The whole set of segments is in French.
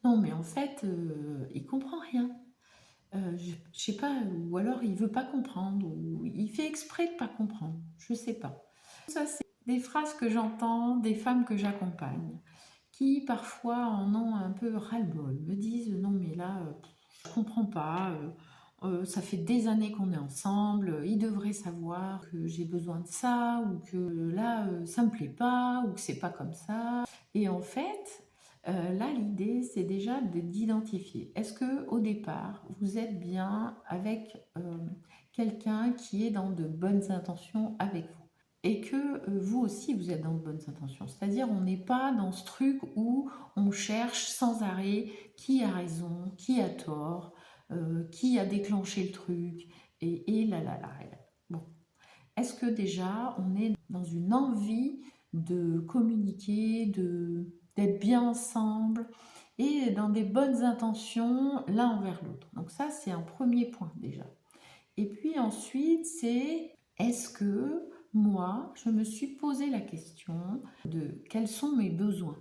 Non, mais en fait, il comprend rien. Je sais pas, ou alors il veut pas comprendre, ou il fait exprès de pas comprendre, je sais pas. Ça, c'est des phrases que j'entends des femmes que j'accompagne, qui parfois en ont un peu ras-le-bol, me disent: «Non mais là, je comprends pas, ça fait des années qu'on est ensemble, il devrait savoir que j'ai besoin de ça ou que là, ça me plaît pas ou que c'est pas comme ça». Et en fait, là, l'idée, c'est déjà d'identifier. Est-ce que au départ, vous êtes bien avec quelqu'un qui est dans de bonnes intentions avec vous? Et que vous aussi, vous êtes dans de bonnes intentions. C'est-à-dire, on n'est pas dans ce truc où on cherche sans arrêt qui a raison, qui a tort, qui a déclenché le truc, et là, là, là, là. Bon, est-ce que déjà on est dans une envie de communiquer, d'être bien ensemble et dans des bonnes intentions l'un envers l'autre? Donc ça, c'est un premier point déjà. Et puis ensuite, c'est est-ce que moi, je me suis posé la question de quels sont mes besoins?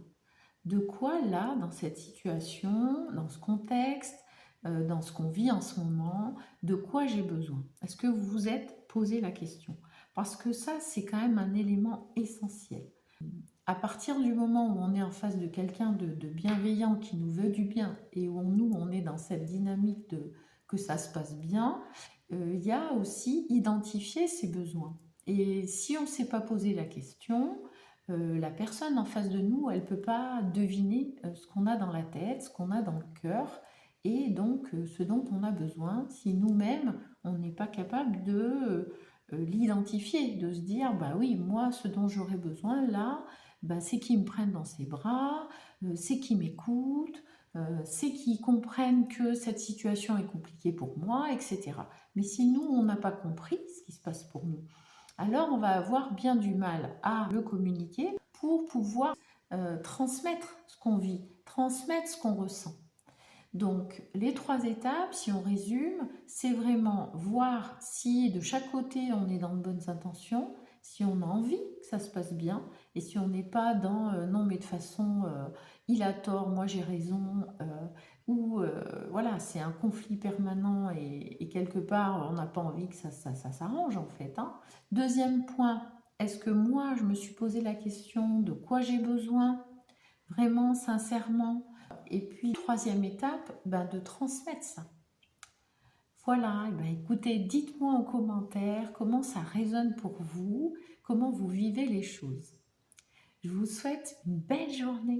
De quoi là, dans cette situation, dans ce contexte, dans ce qu'on vit en ce moment, de quoi j'ai besoin? Est-ce que vous vous êtes posé la question? Parce que ça, c'est quand même un élément essentiel. À partir du moment où on est en face de quelqu'un de bienveillant qui nous veut du bien et où nous, on est dans cette dynamique de que ça se passe bien, il y a aussi identifier ses besoins. Et si on ne s'est pas posé la question, la personne en face de nous, elle ne peut pas deviner ce qu'on a dans la tête, ce qu'on a dans le cœur, et donc ce dont on a besoin, si nous-mêmes, on n'est pas capable de l'identifier, de se dire, bah oui, moi, ce dont j'aurais besoin là, bah, c'est qu'il me prenne dans ses bras, c'est qu'il m'écoute, c'est qu'ils comprennent que cette situation est compliquée pour moi, etc. Mais si nous, on n'a pas compris ce qui se passe pour nous, alors on va avoir bien du mal à le communiquer pour pouvoir transmettre ce qu'on vit, transmettre ce qu'on ressent. Donc les 3 étapes, si on résume, c'est vraiment voir si de chaque côté on est dans de bonnes intentions, si on a envie que ça se passe bien, et si on n'est pas dans non mais de toute façon il a tort, moi j'ai raison, ou voilà, c'est un conflit permanent et quelque part on n'a pas envie que ça s'arrange en fait, hein. Deuxième point, est-ce que moi je me suis posé la question de quoi j'ai besoin, vraiment sincèrement? Et puis, troisième étape, ben, de transmettre ça. Voilà, et ben, écoutez, dites-moi en commentaire comment ça résonne pour vous, comment vous vivez les choses. Je vous souhaite une belle journée.